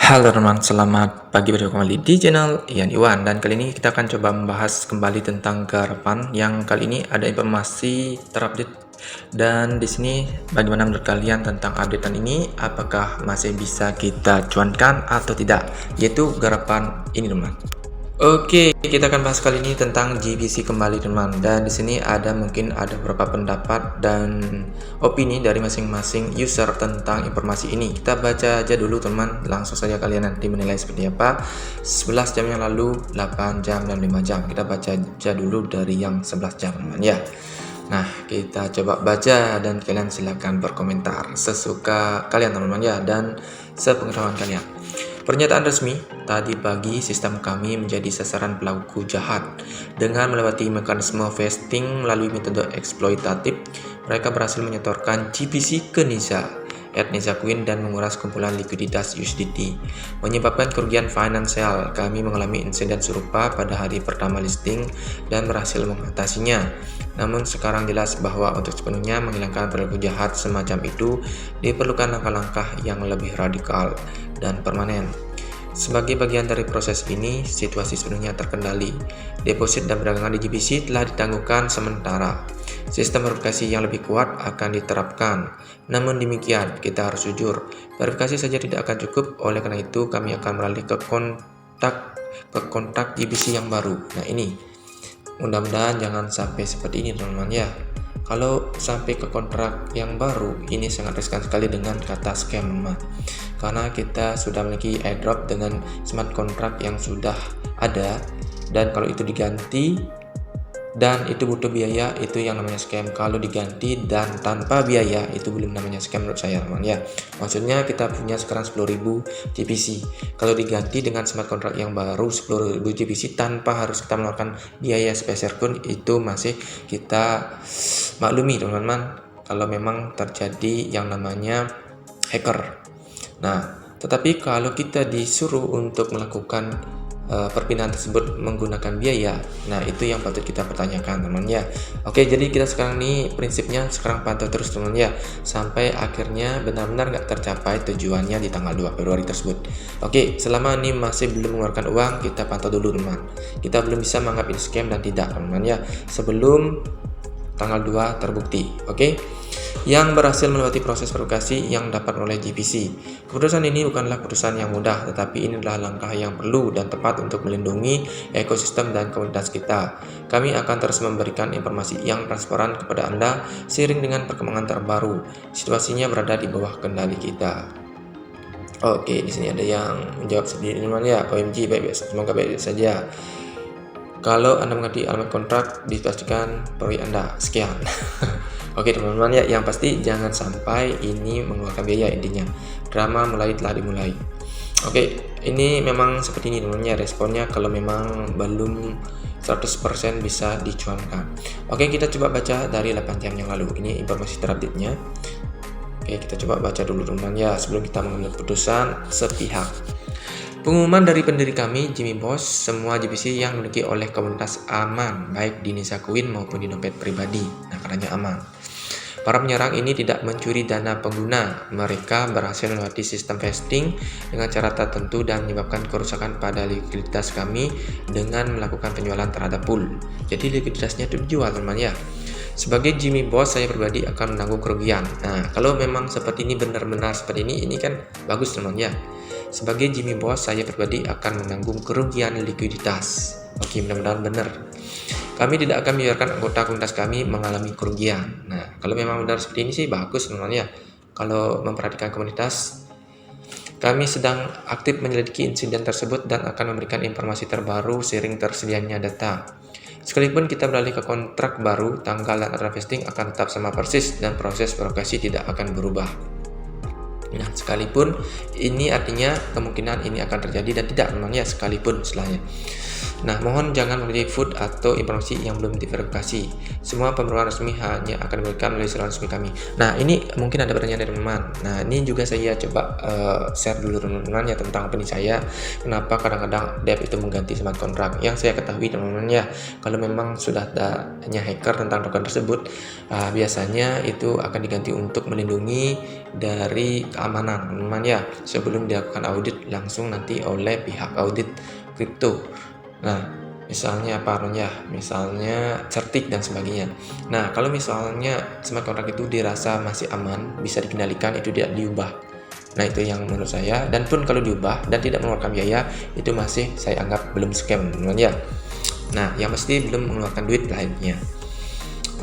Halo teman, selamat pagi berjumpa kembali di channel Ian Iwan. Dan kali ini kita akan coba membahas kembali tentang garapan yang kali ini ada informasi terupdate. Dan di sini bagaimana menurut kalian tentang updatean ini? Apakah masih bisa kita cuankan atau tidak? Yaitu garapan ini teman. Oke, kita akan bahas kali ini tentang GBC kembali teman. Dan di sini mungkin ada beberapa pendapat dan opini dari masing-masing user tentang informasi ini. Kita baca aja dulu teman, langsung saja kalian nanti menilai seperti apa. 11 jam yang lalu, 8 jam dan 5 jam. Kita baca aja dulu dari yang 11 jam teman ya. Nah, kita coba baca dan kalian silahkan berkomentar sesuka kalian teman-teman ya, dan sepengetahuan kalian. Pernyataan resmi, tadi pagi sistem kami menjadi sasaran pelaku jahat. Dengan melewati mekanisme vesting melalui metode eksploitatif, mereka berhasil menyetorkan GBC ke Nisa Queen dan menguras kumpulan likuiditas USDT, menyebabkan kerugian finansial. Kami mengalami insiden serupa pada hari pertama listing dan berhasil mengatasinya. Namun sekarang jelas bahwa untuk sepenuhnya menghilangkan perilaku jahat semacam itu diperlukan langkah-langkah yang lebih radikal dan permanen. Sebagai bagian dari proses ini, situasi sepenuhnya terkendali. Deposit dan perdagangan di GBC telah ditangguhkan sementara. Sistem verifikasi yang lebih kuat akan diterapkan. Namun demikian, kita harus jujur, verifikasi saja tidak akan cukup. Oleh karena itu, kami akan beralih ke kontak GBC yang baru. Nah ini, mudah-mudahan jangan sampai seperti ini teman-teman ya. Kalau sampai ke kontrak yang baru, ini sangat riskan sekali dengan kata scam teman, karena kita sudah memiliki airdrop dengan smart contract yang sudah ada, dan kalau itu diganti dan itu butuh biaya, itu yang namanya scam. Kalau diganti dan tanpa biaya, itu belum namanya scam menurut saya teman ya. Maksudnya kita punya sekarang 10.000 GBC, kalau diganti dengan smart contract yang baru 10.000 GBC tanpa harus kita mengeluarkan biaya sepeser pun, itu masih kita maklumi teman-teman kalau memang terjadi yang namanya hacker. Nah, tetapi kalau kita disuruh untuk melakukan perpindahan tersebut menggunakan biaya, nah itu yang patut kita pertanyakan teman ya. Oke, jadi kita sekarang nih prinsipnya sekarang pantau terus teman ya, sampai akhirnya benar-benar nggak tercapai tujuannya di tanggal 2 Februari tersebut. Oke, selama ini masih belum mengeluarkan uang, kita pantau dulu teman. Kita belum bisa menganggap ini scam dan tidak teman ya, sebelum tanggal 2 terbukti. Oke, yang berhasil melewati proses verifikasi yang dapat oleh GBC. Keputusan ini bukanlah keputusan yang mudah, tetapi ini adalah langkah yang perlu dan tepat untuk melindungi ekosistem dan komunitas kita. Kami akan terus memberikan informasi yang transparan kepada Anda seiring dengan perkembangan terbaru. Situasinya berada di bawah kendali kita. Oke, di sini ada yang menjawab sendiri teman ya. OMG, baik-baik, semoga baik-baik saja. Kalau Anda mengerti alamat kontrak, dipastikan perwi Anda. Sekian. Oke teman-teman ya, yang pasti jangan sampai ini mengeluarkan biaya. Intinya drama telah dimulai. Oke, ini memang seperti ini teman-teman ya responnya kalau memang belum 100% bisa dicuankan. Oke, kita coba baca dari 8 jam yang lalu. Ini informasi terupdate-nya. Oke, kita coba baca dulu teman-teman ya sebelum kita mengambil keputusan sepihak. Pengumuman dari pendiri kami, Jimmy Boss, semua GBC yang dimiliki oleh komunitas aman, baik di Nisa Queen maupun di dompet pribadi. Nah, karena aman. Para penyerang ini tidak mencuri dana pengguna. Mereka berhasil melewati sistem vesting dengan cara tertentu dan menyebabkan kerusakan pada likuiditas kami dengan melakukan penjualan terhadap pool. Jadi likuiditasnya itu dijual teman-teman ya. Sebagai Jimmy Boss, saya pribadi akan menanggung kerugian. Nah, kalau memang seperti ini, benar-benar seperti ini kan bagus teman ya. Sebagai Jimmy Boss, saya pribadi akan menanggung kerugian likuiditas. Oke, mudah-mudahan benar. Kami tidak akan membiarkan anggota komunitas kami mengalami kerugian. Nah, kalau memang benar seperti ini sih bagus teman-teman ya. Kalau memperhatikan komunitas, kami sedang aktif menyelidiki insiden tersebut dan akan memberikan informasi terbaru seiring tersedianya data. Sekalipun kita beralih ke kontrak baru, tanggal dan aturan vesting akan tetap sama persis dan proses verifikasi tidak akan berubah. Nah, sekalipun ini artinya kemungkinan ini akan terjadi dan tidak teman ya, sekalipun istilahnya. Nah, mohon jangan memberi food atau informasi yang belum diverifikasi. Semua pembaruan resmi hanya akan diberikan melalui saluran resmi kami. Nah, ini mungkin ada pertanyaan dari teman-teman. Nah, ini juga saya coba share dulu teman-teman ya tentang opini saya. Kenapa kadang-kadang dev itu mengganti smart contract? Yang saya ketahui teman-teman ya, kalau memang sudah adanya hacker tentang token tersebut, biasanya itu akan diganti untuk melindungi dari keamanan teman-teman ya, sebelum dilakukan audit langsung nanti oleh pihak audit kripto. Nah, misalnya apa namanya? Misalnya certik dan sebagainya. Nah, kalau misalnya smart contract itu dirasa masih aman, bisa dikendalikan, itu tidak diubah. Nah, itu yang menurut saya. Dan pun kalau diubah dan tidak mengeluarkan biaya, itu masih saya anggap belum scam, teman-teman ya. Nah, yang pasti belum mengeluarkan duit lainnya.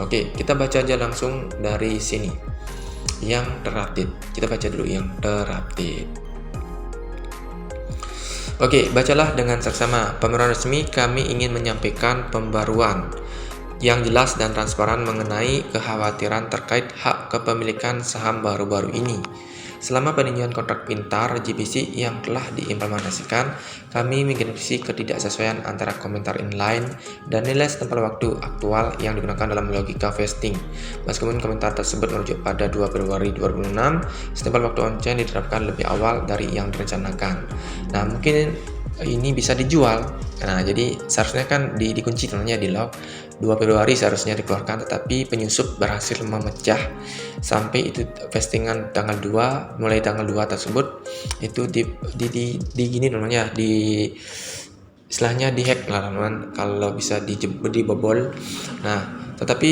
Oke, kita baca aja langsung dari sini. Yang terupdate. Kita baca dulu yang terupdate. Oke, bacalah dengan seksama. Pembaruan resmi, kami ingin menyampaikan pembaruan yang jelas dan transparan mengenai kekhawatiran terkait hak kepemilikan saham baru-baru ini. Selama peninjauan kontrak pintar GBC yang telah diimplementasikan, kami mengidentifikasi ketidaksesuaian antara komentar inline dan nilai setempel waktu aktual yang digunakan dalam logika vesting. Meskipun komentar tersebut merujuk pada 2 Februari 2006, setempel waktu on-chain diterapkan lebih awal dari yang direncanakan. Nah, mungkin ini bisa dijual. Nah, jadi seharusnya kan dikunci temannya di log 2 Februari seharusnya dikeluarkan, tetapi penyusup berhasil memecah sampai itu vestingan tanggal 2, mulai tanggal 2 tersebut itu di gini namanya, di istilahnya dihack lah teman-teman, kalau bisa dibobol. Nah, tetapi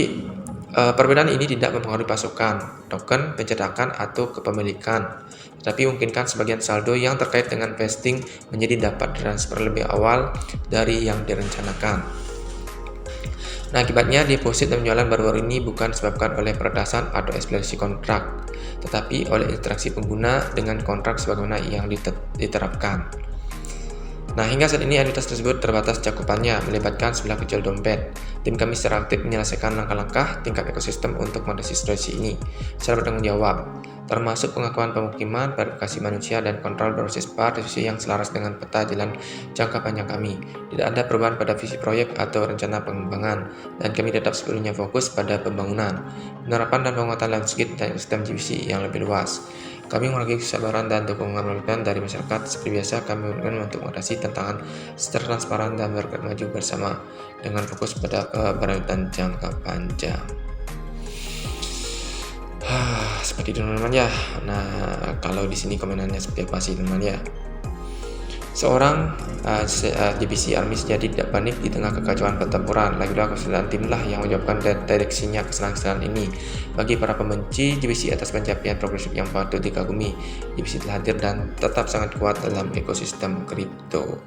perbedaan ini tidak mempengaruhi pasokan, token, pencetakan, atau kepemilikan, tetapi memungkinkan sebagian saldo yang terkait dengan vesting menjadi dapat transfer lebih awal dari yang direncanakan. Nah, akibatnya deposit dan penjualan baru-baru ini bukan disebabkan oleh peretasan atau eksplorasi kontrak, tetapi oleh interaksi pengguna dengan kontrak sebagaimana yang diterapkan. Nah, hingga saat ini entitas tersebut terbatas cakupannya, melibatkan sebelah kecil dompet. Tim kami secara aktif menyelesaikan langkah-langkah tingkat ekosistem untuk mengatasi situasi ini secara bertanggung jawab, termasuk pengakuan pemukiman, verifikasi manusia, dan kontrol berbasis partisipasi yang selaras dengan peta jalan jangka panjang kami. Tidak ada perubahan pada visi proyek atau rencana pengembangan, dan kami tetap sepenuhnya fokus pada pembangunan, penerapan dan penguatan landscape dan sistem GBC yang lebih luas. Kami menghargai kesabaran dan dukungan dari masyarakat. Seperti biasa, kami berkomitmen untuk mengatasi tantangan secara transparan dan bergerak maju bersama dengan fokus pada keberlanjutan jangka panjang. Seperti itu teman-teman ya. Nah, kalau di sini komenannya seperti apa sih teman-teman ya? Seorang GBC Army jadi tidak panik di tengah kekacauan pertempuran. Lagi-lagi kesalahan tim lah yang menyebabkan direksinya kesalahan-kesalahan ini. Bagi para pembenci GBC atas pencapaian progresif yang patut dikagumi, GBC telah hadir dan tetap sangat kuat dalam ekosistem kripto.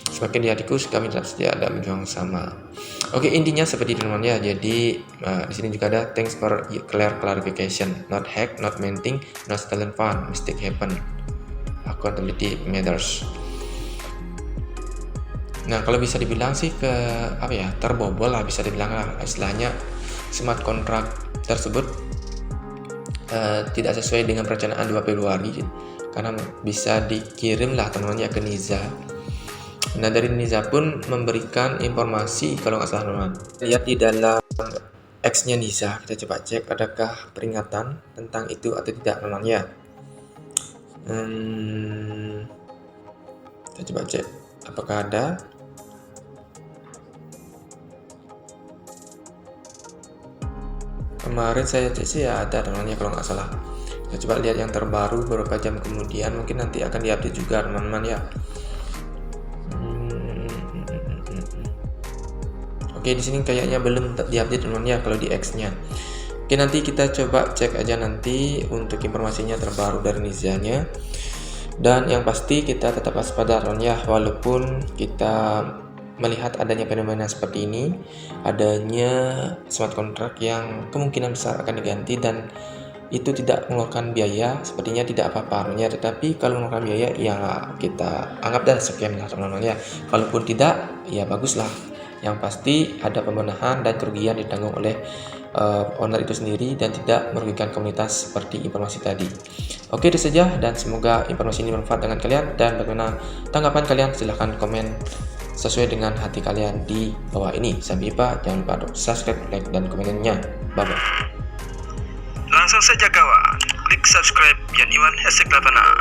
Semakin di hatiku, kami tetap setia dan berjuang sama. Oke, intinya seperti itu teman-teman ya. Jadi di sini juga ada thanks for clear clarification. Not hack, not minting, not stolen fund. Mistake happen. Accountability matters. Nah, kalau bisa dibilang sih terbobol lah, bisa dibilang lah istilahnya smart contract tersebut tidak sesuai dengan perencanaan 2 Februari karena bisa dikirim lah teman-teman ya ke Niza. Nah, dari Niza pun memberikan informasi kalau nggak salah teman-teman. Lihat di dalam X-nya Niza, kita coba cek adakah peringatan tentang itu atau tidak teman-teman ya. Kita coba cek apakah ada. Kemarin saya cek sih ya ada teman-teman ya kalau nggak salah. Kita coba lihat yang terbaru beberapa jam kemudian, mungkin nanti akan diupdate juga teman-teman ya. Oke, di sini kayaknya belum diupdate teman-teman ya kalau di X-nya. Oke, nanti kita coba cek aja nanti untuk informasinya terbaru dari Nizanya. Dan yang pasti kita tetap waspada ya, walaupun kita melihat adanya fenomena seperti ini, adanya smart contract yang kemungkinan besar akan diganti dan itu tidak mengeluarkan biaya, sepertinya tidak apa-apa ya. Tetapi kalau mengeluarkan biaya ya kita anggap dan scam lah teman-teman ya. Kalaupun tidak ya baguslah. Yang pasti ada pembenahan dan kerugian ditanggung oleh owner itu sendiri dan tidak merugikan komunitas seperti informasi tadi. Oke, itu saja dan semoga informasi ini bermanfaat dengan kalian, dan bagaimana tanggapan kalian silahkan komen sesuai dengan hati kalian di bawah ini. Sampai jumpa, jangan lupa untuk subscribe, like, dan komennya. Bye bye. Langsung saja kawan, klik subscribe Yan Iwan #8.